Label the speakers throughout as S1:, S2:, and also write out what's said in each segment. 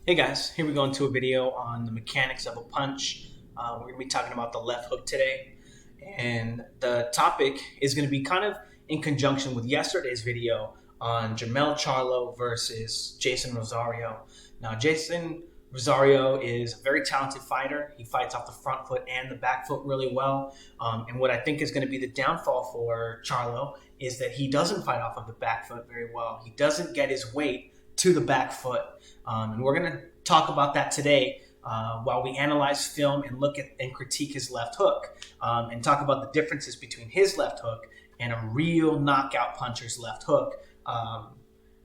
S1: Hey guys, here we go into a video on the mechanics of a punch. We're going to be talking about the left hook today. And the topic is going to be kind of in conjunction with yesterday's video on Jermell Charlo versus Jason Rosario. Now, Jason Rosario is a very talented fighter. He fights off the front foot and the back foot really well. And what I think is going to be the downfall for Charlo is that he doesn't fight off of the back foot very well. He doesn't get his weight to the back foot. And we're going to talk about that today while we analyze film and look at and critique his left hook and talk about the differences between his left hook and a real knockout puncher's left hook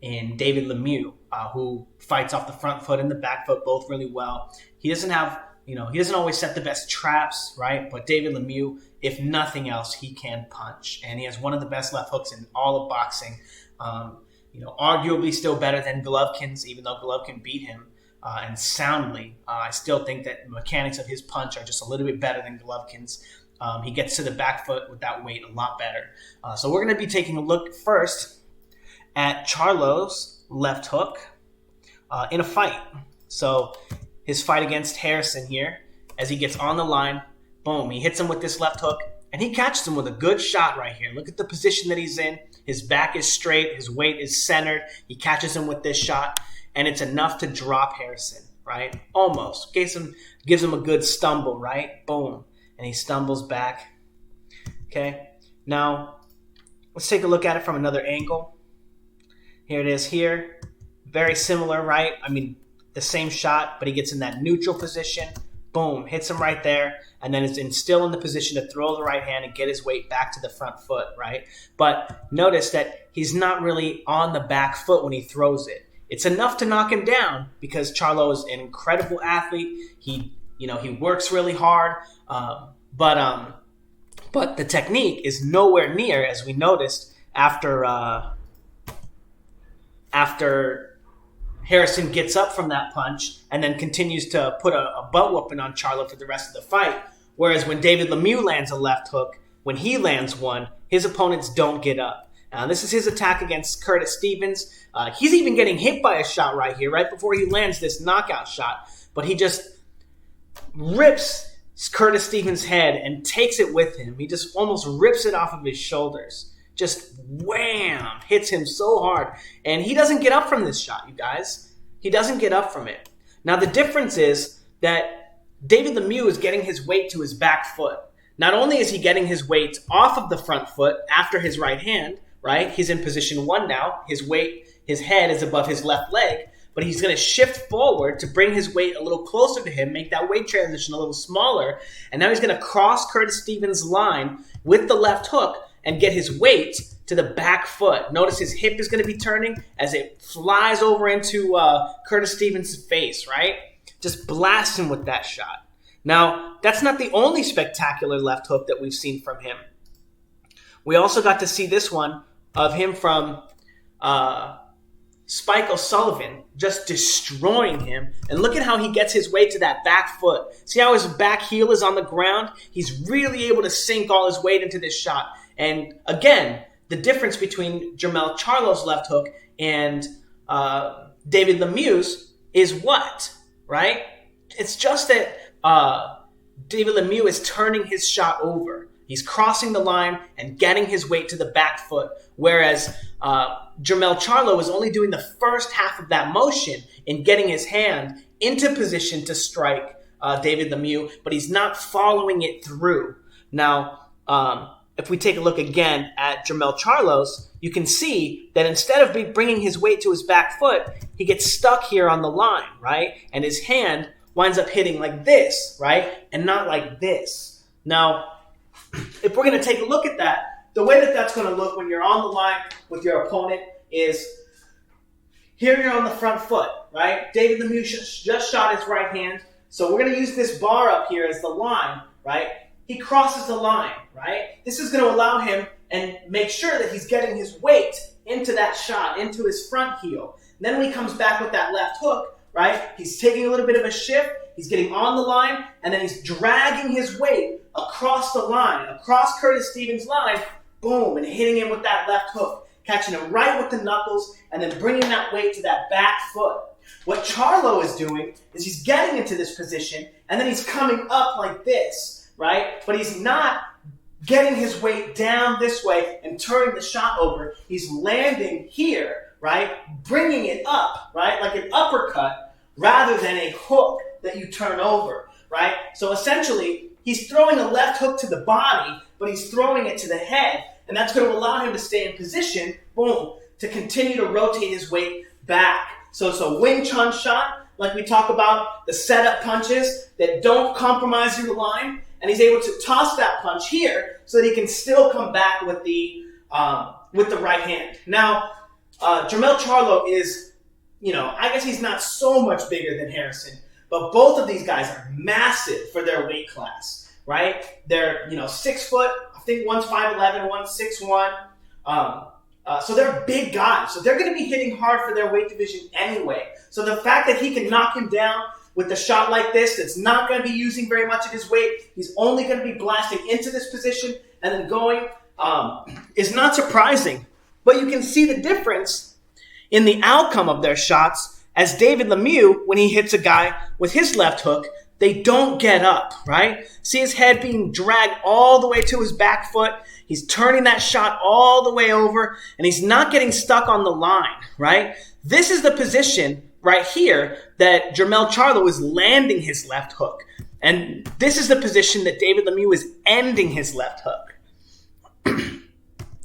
S1: in David Lemieux, who fights off the front foot and the back foot both really well. He doesn't have, he doesn't always set the best traps, right? But David Lemieux, if nothing else, he can punch. And he has one of the best left hooks in all of boxing. Arguably still better than Golovkin's, even though Golovkin beat him and soundly. I still think that the mechanics of his punch are just a little bit better than Golovkin's. He gets to the back foot with that weight a lot better. So we're going to be taking a look first at Charlo's left hook in a fight. So his fight against Harrison here, as he gets on the line, boom, he hits him with this left hook, and he catches him with a good shot right here. Look at the position that he's in. His back is straight. His weight is centered. He catches him with this shot, and it's enough to drop Harrison, right? Almost. Gives him a good stumble, right? Boom. And he stumbles back. Okay. Now, let's take a look at it from another angle. Here it is here. Very similar, right? I mean, the same shot, but he gets in that neutral position. Boom. Hits him right there. And then is still in the position to throw the right hand and get his weight back to the front foot, right? But notice that he's not really on the back foot when he throws it. It's enough to knock him down because Charlo is an incredible athlete. He works really hard, but the technique is nowhere near, as we noticed after Harrison gets up from that punch and then continues to put a butt whooping on Charlo for the rest of the fight. Whereas when David Lemieux lands a left hook, when he lands one, his opponents don't get up. Now, this is his attack against Curtis Stevens. He's even getting hit by a shot right here, right before he lands this knockout shot. But he just rips Curtis Stevens' head and takes it with him. He just almost rips it off of his shoulders. Just wham! Hits him so hard. And he doesn't get up from this shot, you guys. He doesn't get up from it. Now, the difference is that David Lemieux is getting his weight to his back foot. Not only is he getting his weight off of the front foot after his right hand, right? He's in position one now. His head is above his left leg, but he's going to shift forward to bring his weight a little closer to him, make that weight transition a little smaller, and now he's going to cross Curtis Stevens' line with the left hook and get his weight to the back foot. Notice his hip is going to be turning as it flies over into Curtis Stevens' face, right? Just blast him with that shot. Now, that's not the only spectacular left hook that we've seen from him. We also got to see this one of him from Spike O'Sullivan, just destroying him. And look at how he gets his way to that back foot. See how his back heel is on the ground? He's really able to sink all his weight into this shot. And again, the difference between Jermell Charlo's left hook and David Lemieux's is what? Right? It's just that David Lemieux is turning his shot over. He's crossing the line and getting his weight to the back foot, whereas Jermell Charlo is only doing the first half of that motion in getting his hand into position to strike David Lemieux, but he's not following it through. Now, if we take a look again at Jermell Charlo's, you can see that instead of bringing his weight to his back foot, he gets stuck here on the line, right? And his hand winds up hitting like this, right? And not like this. Now, if we're going to take a look at that, the way that that's going to look when you're on the line with your opponent is here you're on the front foot, right? David Lemieux just shot his right hand. So we're going to use this bar up here as the line, right? He crosses the line, right? This is going to allow him and make sure that he's getting his weight into that shot, into his front heel. And then when he comes back with that left hook, right, he's taking a little bit of a shift, he's getting on the line, and then he's dragging his weight across the line, across Curtis Stevens' line, boom, and hitting him with that left hook, catching him right with the knuckles, and then bringing that weight to that back foot. What Charlo is doing is he's getting into this position, and then he's coming up like this, right? But he's not getting his weight down this way and turning the shot over. He's landing here, right? Bringing it up, right? Like an uppercut rather than a hook that you turn over, right? So essentially, he's throwing a left hook to the body, but he's throwing it to the head, and that's going to allow him to stay in position, boom, to continue to rotate his weight back. So it's a Wing Chun shot, like we talk about, the setup punches that don't compromise your line, and he's able to toss that punch here so that he can still come back with the right hand. Now, Jermell Charlo is, I guess he's not so much bigger than Harrison, but both of these guys are massive for their weight class, right? They're, 6 foot. I think one's 5'11", one's 6'1". So they're big guys. So they're going to be hitting hard for their weight division anyway. So the fact that he can knock him down with a shot like this that's not going to be using very much of his weight, he's only going to be blasting into this position and then going, is not surprising. But you can see the difference in the outcome of their shots as David Lemieux, when he hits a guy with his left hook, they don't get up, right? See his head being dragged all the way to his back foot. He's turning that shot all the way over, and he's not getting stuck on the line, right? This is the position right here that Jermell Charlo is landing his left hook. And this is the position that David Lemieux is ending his left hook.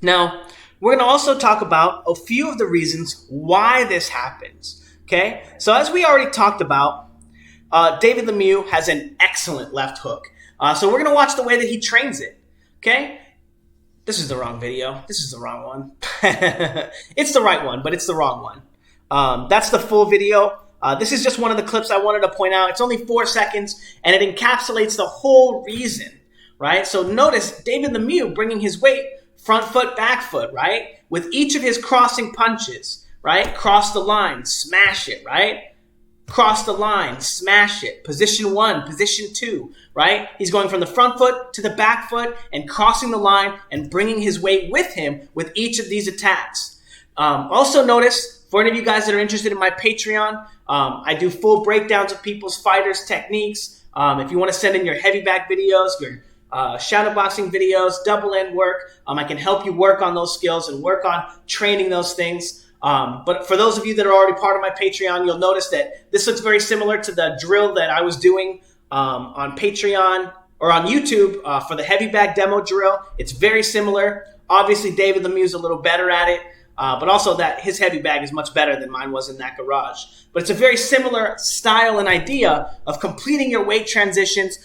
S1: Now, we're going to also talk about a few of the reasons why this happens, okay? So as we already talked about, David Lemieux has an excellent left hook. So we're going to watch the way that he trains it, okay? This is the wrong video. This is the wrong one. It's the right one, but it's the wrong one. That's the full video. This is just one of the clips I wanted to point out. It's only 4 seconds, and it encapsulates the whole reason, right? So notice David Lemieux bringing his weight front foot, back foot, right? With each of his crossing punches, right? Cross the line, smash it, right? Cross the line, smash it. Position 1, position 2, right? He's going from the front foot to the back foot and crossing the line and bringing his weight with him with each of these attacks. Also notice, for any of you guys that are interested in my Patreon, I do full breakdowns of people's fighters' techniques. If you want to send in your heavy bag videos, your shadowboxing videos, double end work, I can help you work on those skills and work on training those things. But for those of you that are already part of my Patreon, you'll notice that this looks very similar to the drill that I was doing on Patreon or on YouTube for the heavy bag demo drill. It's very similar. Obviously, David Lemieux is a little better at it, but also that his heavy bag is much better than mine was in that garage. But it's a very similar style and idea of completing your weight transitions,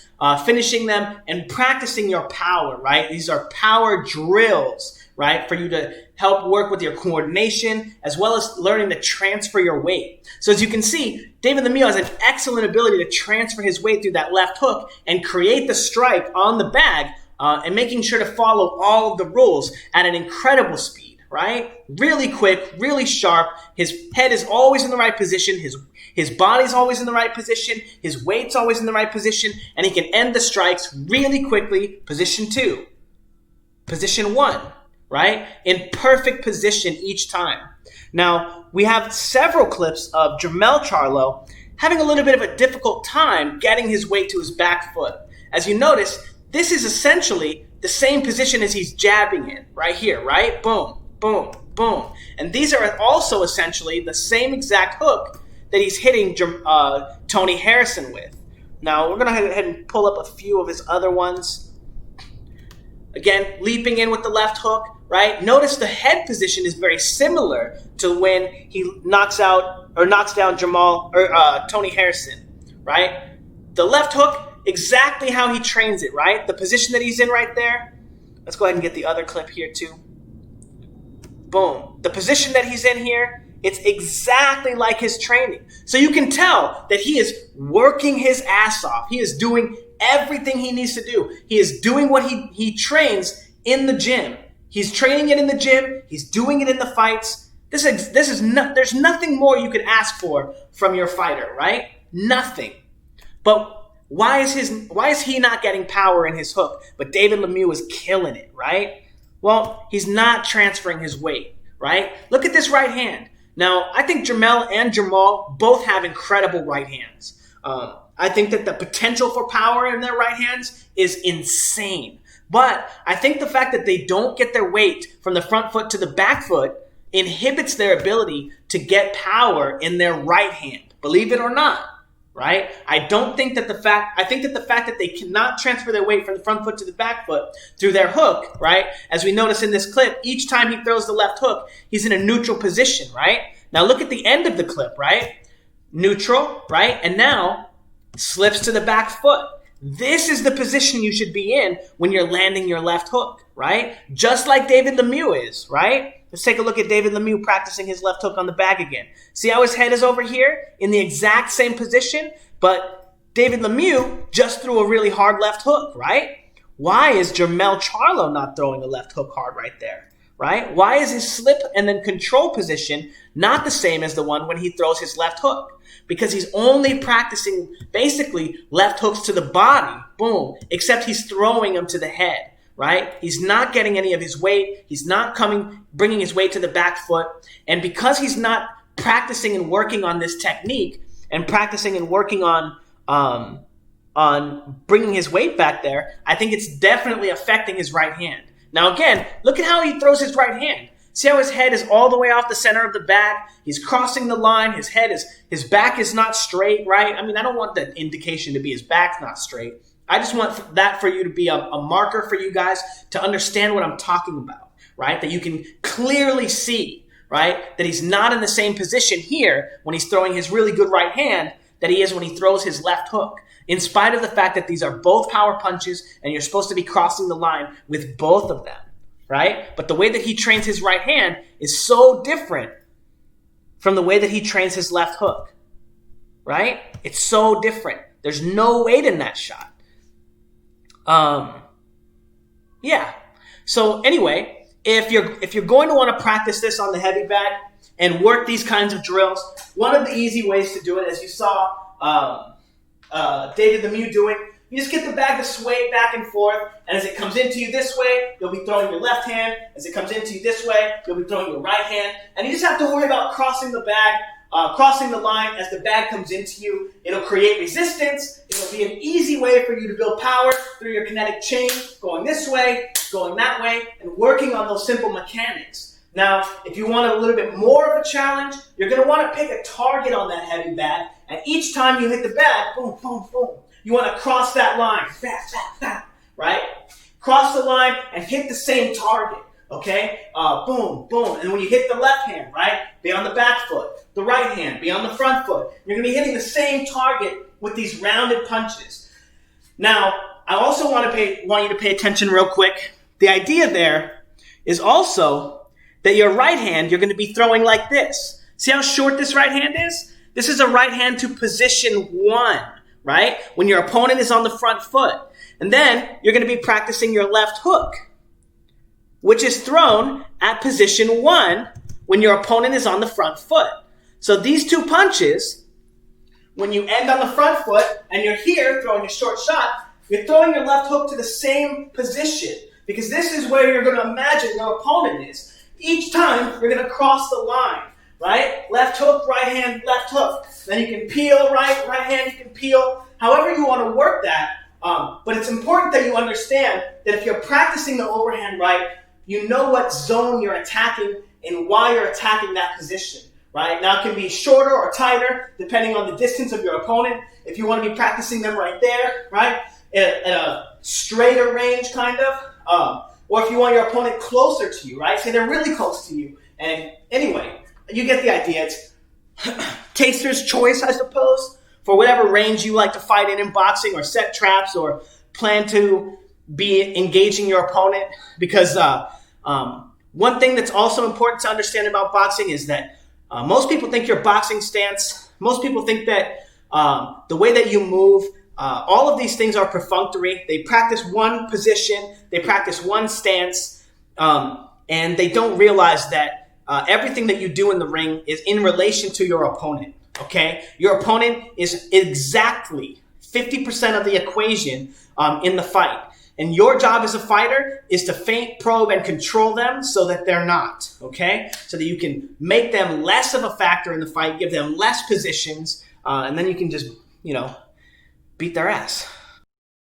S1: finishing them, and practicing your power, right? These are power drills, right, for you to help work with your coordination as well as learning to transfer your weight. So as you can see, David Lemieux has an excellent ability to transfer his weight through that left hook and create the strike on the bag and making sure to follow all of the rules at an incredible speed, right? Really quick, really sharp. His head is always in the right position. His body's always in the right position. His weight's always in the right position. And he can end the strikes really quickly. Position 2, position 1. Right? In perfect position each time. Now, we have several clips of Jermell Charlo having a little bit of a difficult time getting his weight to his back foot. As you notice, this is essentially the same position as he's jabbing in, right here, right? Boom, boom, boom. And these are also essentially the same exact hook that he's hitting Tony Harrison with. Now, we're going to go ahead and pull up a few of his other ones. Again, leaping in with the left hook. Right? Notice the head position is very similar to when he knocks down Tony Harrison, right? The left hook, exactly how he trains it, right? The position that he's in right there. Let's go ahead and get the other clip here too. Boom. The position that he's in here, it's exactly like his training. So you can tell that he is working his ass off. He is doing everything he needs to do. He is doing what he trains in the gym. He's training it in the gym. He's doing it in the fights. There's nothing more you could ask for from your fighter, right? Nothing. But why is he not getting power in his hook? But David Lemieux is killing it, right? Well, he's not transferring his weight, right? Look at this right hand. Now, I think Jermell and Jermall both have incredible right hands. I think that the potential for power in their right hands is insane. But I think the fact that they don't get their weight from the front foot to the back foot inhibits their ability to get power in their right hand. Believe it or not, right? I think that the fact that they cannot transfer their weight from the front foot to the back foot through their hook, right? As we notice in this clip, each time he throws the left hook, he's in a neutral position, right? Now look at the end of the clip, right? Neutral, right? And now slips to the back foot. This is the position you should be in when you're landing your left hook, right? Just like David Lemieux is, right? Let's take a look at David Lemieux practicing his left hook on the bag again. See how his head is over here in the exact same position? But David Lemieux just threw a really hard left hook, right? Why is Jermell Charlo not throwing a left hook hard right there, right? Why is his slip and then control position not the same as the one when he throws his left hook? Because he's only practicing basically left hooks to the body, boom, except he's throwing them to the head. Right? He's not getting any of his weight. He's not bringing his weight to the back foot. And because he's not practicing and working on this technique and practicing and working on bringing his weight back there, I think it's definitely affecting his right hand. Now, again, look at how he throws his right hand. See how his head is all the way off the center of the bag? He's crossing the line. His back is not straight, right? I mean, I don't want the indication to be his back's not straight. I just want that for you to be a marker for you guys to understand what I'm talking about, right? That you can clearly see, right? That he's not in the same position here when he's throwing his really good right hand that he is when he throws his left hook. In spite of the fact that these are both power punches and you're supposed to be crossing the line with both of them, right? But the way that he trains his right hand is so different from the way that he trains his left hook, right? It's so different. There's no weight in that shot. Yeah. So anyway, if you're going to want to practice this on the heavy bag and work these kinds of drills, one of the easy ways to do it, as you saw David Lemieux doing, you just get the bag to sway back and forth, and as it comes into you this way, you'll be throwing your left hand. As it comes into you this way, you'll be throwing your right hand, and you just have to worry about crossing the bag. Crossing the line as the bag comes into you. It'll create resistance. It'll be an easy way for you to build power through your kinetic chain, going this way, going that way, and working on those simple mechanics. Now, if you want a little bit more of a challenge, you're going to want to pick a target on that heavy bag, and each time you hit the bag, boom, boom, boom, you want to cross that line, right? Cross the line and hit the same target. Okay? Boom, boom. And when you hit the left hand, right? Be on the back foot. The right hand, be on the front foot. You're going to be hitting the same target with these rounded punches. Now, I also want you to pay attention real quick. The idea there is also that your right hand, you're going to be throwing like this. See how short this right hand is? This is a right hand to position 1, right? When your opponent is on the front foot. And then you're going to be practicing your left hook, which is thrown at position 1 when your opponent is on the front foot. So these two punches, when you end on the front foot and you're here throwing a short shot, you're throwing your left hook to the same position because this is where you're going to imagine your opponent is. Each time, you're going to cross the line, right? Left hook, right hand, left hook. Then you can peel right hand, you can peel. However you want to work that. But it's important that you understand that if you're practicing the overhand right, you know what zone you're attacking and why you're attacking that position, right? Now it can be shorter or tighter depending on the distance of your opponent. If you want to be practicing them right there, right, at a straighter range kind of, or if you want your opponent closer to you, right? Say they're really close to you. And anyway, you get the idea. It's taster's choice, I suppose, for whatever range you like to fight in boxing or set traps or plan to be engaging your opponent. Because one thing that's also important to understand about boxing is that most people think your boxing stance, most people think that the way that you move, all of these things are perfunctory. They practice one position, they practice one stance, and they don't realize that everything that you do in the ring is in relation to your opponent, okay? Your opponent is exactly 50% of the equation in the fight. And your job as a fighter is to feint, probe, and control them so that they're not, okay? So that you can make them less of a factor in the fight, give them less positions, and then you can just, beat their ass.